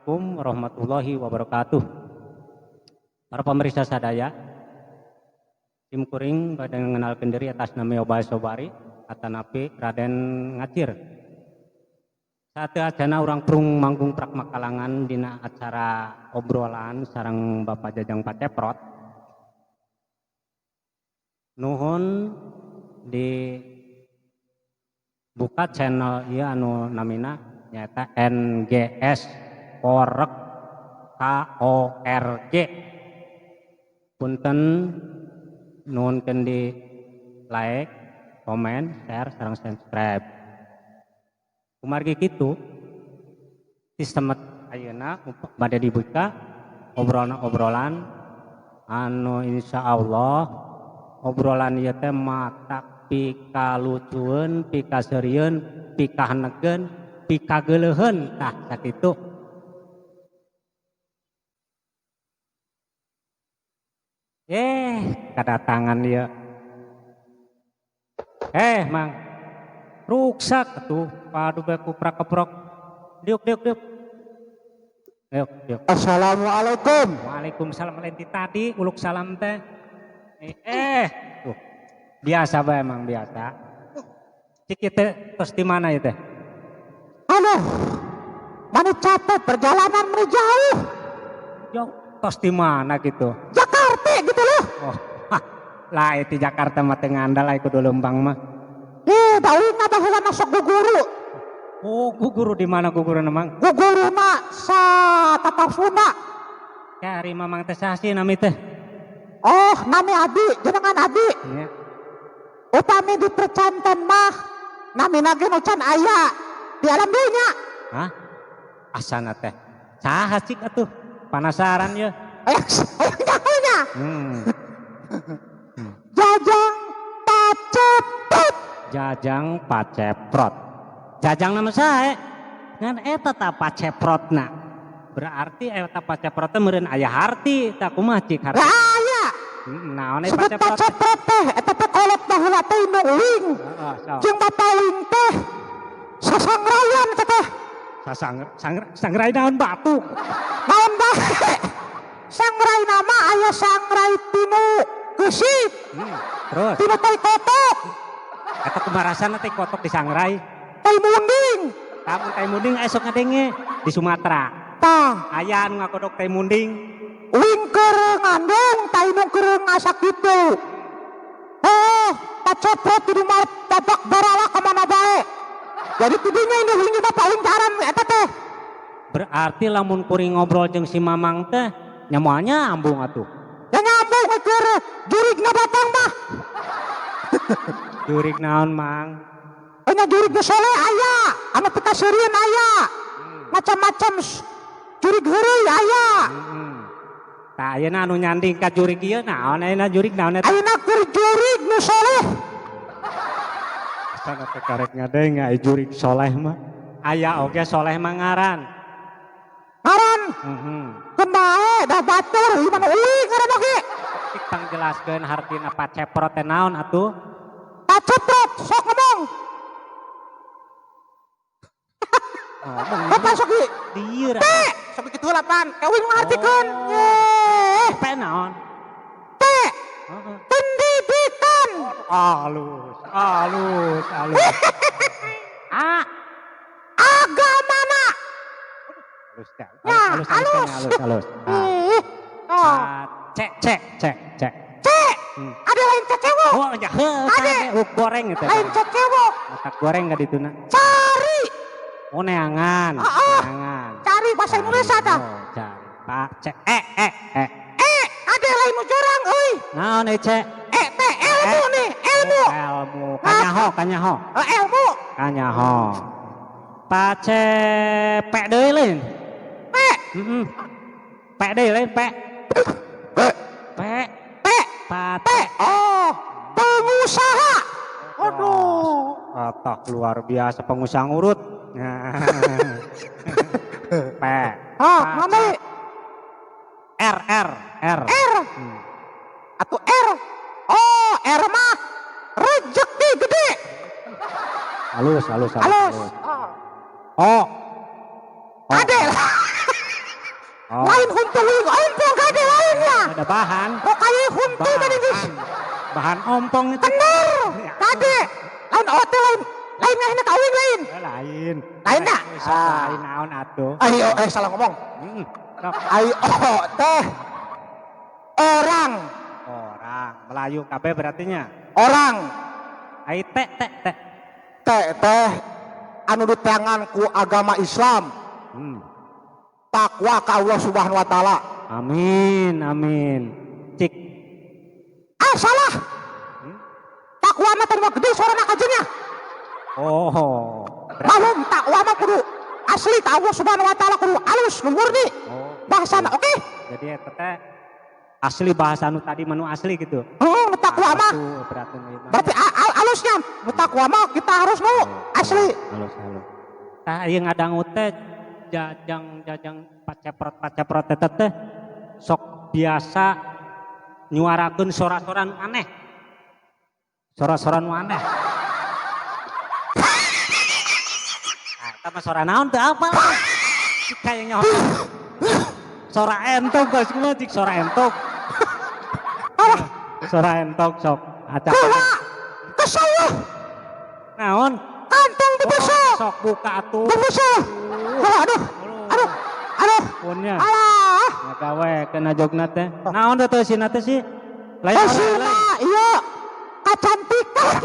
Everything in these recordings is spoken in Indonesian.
Assalamualaikum warahmatullahi wabarakatuh. Para pemirsa sadaya, tim kuring pada mengenalkan diri atas nama Obay Sobari, atanapi Raden Ngacir. Saat ajana orang prung manggung prak makalangan dina acara obrolan sarang Bapak Jajang Paceprot. Nuhun di buka channel ieu anu namina nyata NGS Korek KORG. Punten nuhunkeun di like, komen, share, sareng subscribe. Kumargi kitu sistemet ayeuna bade dibuka obrolan anu insyaallah obrolan ieu teh mata pikalucueun, pikaseureun, pikahanegeun, pikageuleuheun tah sakitu. Kedatangan dia. Mang, ruksak tuh, padu beku prakeprok. Diuk. Diuk. Assalamualaikum. Waalaikumsalam lenti tadi, uluk salam teh. Tuh. Biasa bae emang biasa. Cik teh tos di mana ya teh? Mana capek perjalanan jauh. Jauh, tos di mana gitu? Jakarta gitu loh. Oh, lah itu Jakarta mah teu ngandal ai kudu Lembang mah. Daun baheula masuk guguru. Oh, guguru di mana guguruna mang? Guguru mah sa Tatarfuna. Cari mamang teh sasi nami teh. Oh, nami Adi, jenengan Adi. Iya. Upami di percanten mah nami nage nu can aya di alam dunya. Hah? Asana teh. Saha cik atuh? Penasaran ya? Nya. Jajang Paceprot. Jajang Paceprot. Jajang nama sae. Ngan eta ta Paceprotna. Berarti eta Paceprot teh meureun aya harti, tah kumaha cik harti? Lah aya. Naon Sebut Paceprot? Paceprot teh eta teh kolot baheula teh nu uling. Jeung bapauling teh sasangrayan teh. Sangrai naon batu. Naon bae. Sangrai nama aya sangrai tinu geusik. Terus Tinu tai kotok. eta kumarasana teh kotok di sangrai. Tai munding. Tamun teh munding esok ngadenge di Sumatera. Tah, Aya anu ngakodok teh munding. uing keur ngandung tai nu keur ngasak kitu. Paceprot di rumah tabak barala ka mana bae. Jadi tidinya ini uling bapauling jaran eta teh. Berarti lamun kuring ngobrol jeung si Mamang teh nyamuanya ambung atuh. Ya nyambung keur jurigna batang mah. Jurig naon Mang? Nya jurig soleh aya, anu pikaseureun aya. Macam-macam jurig heureuy aya. Tah ayeuna anu nyanding ka jurig ieu naon ayeuna jurig naon eta? Ayeuna keur jurig nu soleh. Asana teh karek ngadeng aya jurig soleh mah. Aya oge soleh mah ngaran. Ngaran kendae dah batur ieu mah uing ngaran oge. Tik pangjelaskeun hartina Paceprot teh naon atuh? Paceprot sok ngomong. Apa sok ieu? Dieu Teh, sok kitu lapan. Kawin ngartikeun. Pe naon? Teh. Pendidikan. Halus. Agamana. Halus. Cek. Ada lain cecewo. Oh, ya heuh, goreng gitu. Lain cecewo. Matak goreng enggak dituna. Cari. Oh, neangan. Cari bahasa Indonesia dah. Oh, cari. Pak, cek. Ada lain jurang euy. Naon cek? Teh ilmu nih, ilmu. Ilmu. Kanyaho. Ilmu. Kanyaho. Pace pe deui lain. Pe. Pe deui lain, pe. Pace. Oh, pengusaha. Aduh. Atak luar biasa pengusaha ngurut. Pe. Mami. R. Atau R. Oh, R mah rezeki gede. Halus. Oh. Oh. Ade. Oh. Lain huntu wing ompong kade lainnya. Ada bahan. Oh kayak huntu tadi guys. Bahan ompong itu. Bener. Kade. Lain ote lain. Lain ngahina kawin lain. Lain. Lain dah. Lain naon atuh. Ayo salah ngomong. Sok. Ayo teh. Orang. Melayu kabeh berartinya. Orang. Ai teh. Teh anu diteangan ku agama Islam. Takwa ka Allah Subhanahu wa taala. Amin. Cik. Salah. Takwa mah teh gede suarana kajenya. Oh. Malum takwa mah kudu asli ka Allah Subhanahu wa taala kudu alus nu murni. Bahasana oke? Jadi eta teh asli bahasa nu tadi menu asli gitu. Takwa mah. Berarti alusnya takwa mah kita harus nu asli. Halus. Tah ieu ngadangu teh jajang paceprot eta teh sok biasa nyuarakeun sora-sora nu aneh. Sora-sora nu aneh. Eta mah sora naon teu apa? Kayaknya sora entok guys, kumaha cik sora entok. Sora entok sok. Acak. Kesawah. Naon? Kantong dibusa. Sok buka atuh. Dibusa. Aduh. Punya. Alah. Ngagawe kena jogna teh. Naon teh sina teh sih? Lain sina iya. Kecantikan.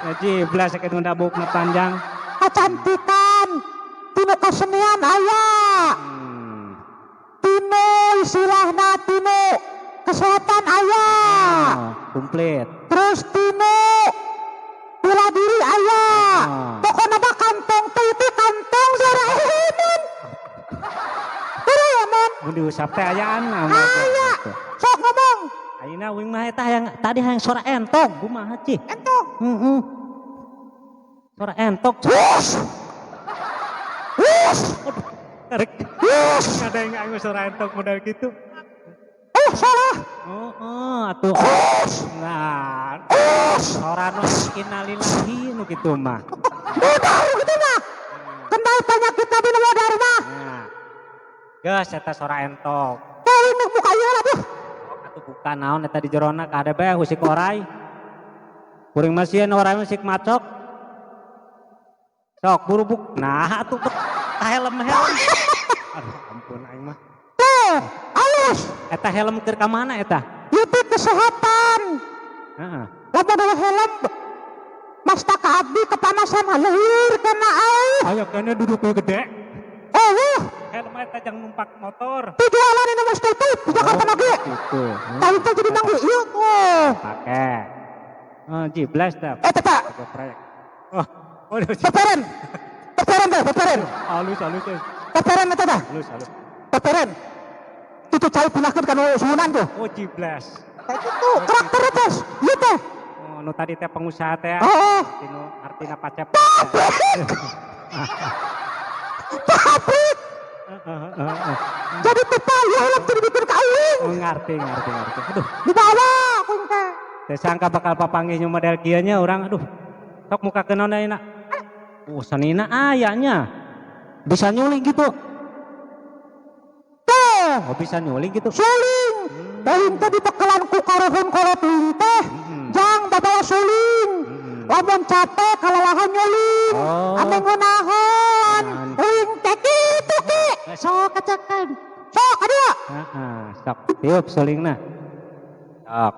Jadi belas sakit ndabukna panjang. Kecantikan. Tinu kesenian aya. Tinu istilahna tinu kesehatan aya. Komplit. Terus tinu bela diri aya. Pokoknya mah kantong teh itu kantong Doraemon. Doraemon. Mun diusap teh ayaan mah. Aya. Sok ngomong. Ayeuna wing mah eta yang tadi hayang sora entok, kumaha cih? Entok. Sora entok. Tarik. Ada yang nganggo sora entok modal gitu. Salah. Atuh. Nah. Sora nu innalillahi nu kitu mah. Modal gitu mah. Kendal penyakit nabi nu modal mah. Nah. Geus eta sora entok. Ini buka ieu atuh. Atuh buka naon eta di jerona ka ada bae usik orai. Kuring masieun orai musik macok. Sok buru buk. Nah atuh helm. Aduh ampun aing mah. Alus. Eta helm keur ka mana eta? Itu kesehatan. Heeh. Lamun ada helm mastaka abdi kepanasan leuwir kana ai. Aya kene duduk gede. Helm eta jang numpak motor. Tujuan ini mesti tutup di Jakarta lagi. Gitu. Tapi itu jadi mangga ieu tuh. Pake. Jiblas dah. Tata. Proyek. Peperen. Halus. Peperen eta dah. Halus. Peperen. Itu cai pinahkeun kana sunan tuh. Jiblas. Itu karakter atas. Ieu teh. Nu tadi teh pengusaha teh. Tinu artina pacep. Pabrik. Jadi tetal ya helm jadi bikin kawin. Ngerti. Aduh. Dibawa kun teh. Teu sangka bakal papanggih nyu model kieu nya urang aduh. Sok muka kenaon ayeuna. Sanina ayanya. Bisa nyuling gitu. Bisa nyuling gitu. Suling. Dahin teh dipekelan ku karuhun koloteuing teh. Jang babawa suling. Lamun capek kalalahan nyuling. Ame ngunahan. Uing teh kitu ki. Sok kacekan. Sok kadua. Sok tiup sulingna. Sok.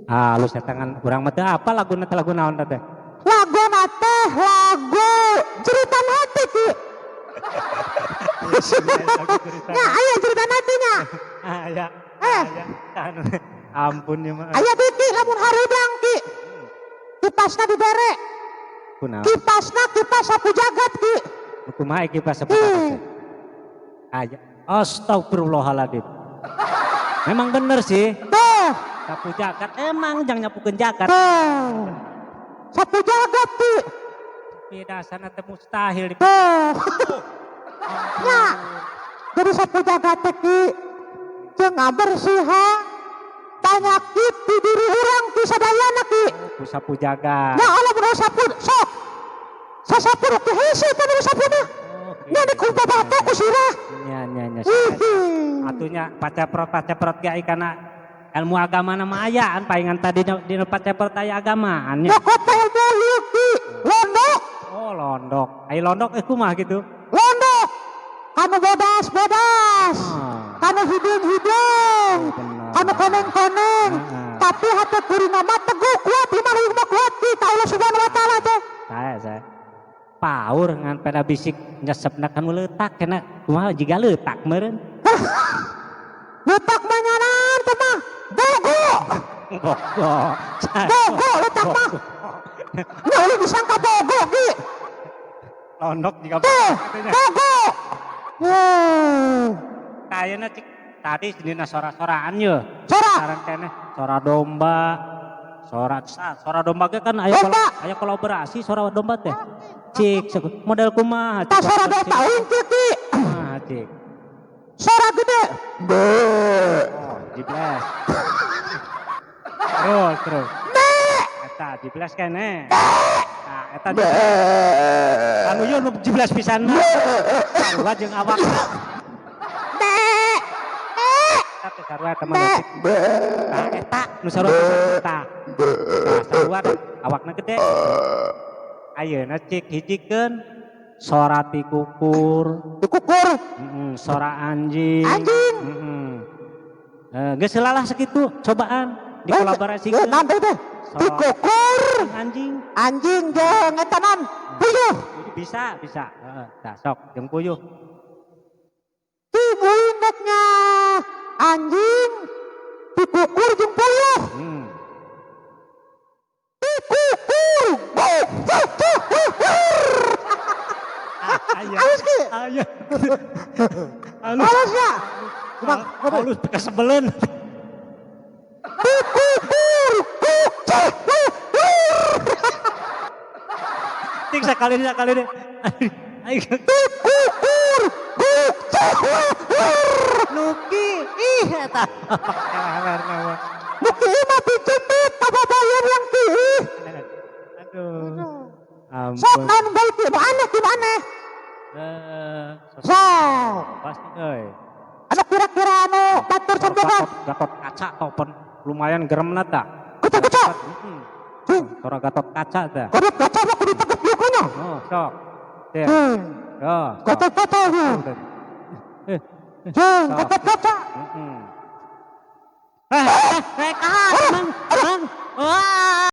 Halus ya tangan kurang mata apa lagu naon teh? Lagu cerita hati ki. Ya aya cerita hatinya. Aya. Ampun ya mah. Aya biki lamun hareudang ki. Kipasna dibere. Kunaon? Kipas sapu jagat ki. Kumaha kipas sapu jagat? Aya. Astagfirullahaladzim. Memang bener sih. Sapu jagat emang jangan nyapukeun jagat. Sapu jagat ki. Bidasana teh mustahil. Ya. Jadi sapu jagat ki. ngabersihan penyakit di diri orang ti sadayana ki. Sapu jaga. Ya Allah bener sapu sok. Sasapu ke hese tadi sapuna. Nya dikumpa batu ku sirah. Nya. Atunya paceprot kiai kana ilmu agama nama aya an paingan tadi di paceprot aya agamaan nya. Ya kota ilmu liuk ki londok. Oh londok. Ai londok kumaha gitu. Londok. Kanu bodas. Kanu hidung. Kanu koneng. Tapi hati kuring mah teguh kuat iman mah kuat kita Allah Subhanahu wa taala teh. Saya. Paur ngan pada bisik nyesepna kan leutak kena kumaha jiga leutak meureun. Letak manyanan teh mah. Bogo letak mah. Nya ulah disangka bogo ki. Londok juga bogo. Kayaknya cik tadi dina sora-soraan ye. Sora. Sekarang kene sora domba. Sora domba ge kan aya kolaborasi sora domba teh. Cik model kumaha? Ta sora domba untu ki. Nah, cik. Sora gede. Oh, jiblas. Terus. Eta jiblas kene. Nah, eta anu yo nu jiblas pisan mah. Sarua jeung awakna. Eta sarua eta mah. Nah, eta nu sarua eta. Nah, sarua awakna gede. Ayeuna cik hijikeun sora ti kukur. Sora anjing. Geus heula lah sakitu cobaan dikolaborasikeun. Nanti teh. Ti kukur. Anjing jeung eta naon? Puyuh. Bisa. Heeh, sok jeung puyuh. Ti indeknya anjing, ti kukur jeung puyuh. Ti kukur. Aya. Halus ya. Halus bekas sebelen. Ti kukur. Tik sekali deh. Ti kukur. Nuki. Ih eta. Nuki mah dicipit apa bayar yang ki. Aduh. Sok naon bae ti mana? Sok. Pasti euy. Anu kira-kira anu batur sampean. Gatot kaca topen lumayan geremna ta. Kucu. Sora gatot kaca teh. Gatot kaca mah kudu tegep lukuna. Oh, sok. Teh. Yo. Gatot kaca. Gatot kaca. Kaha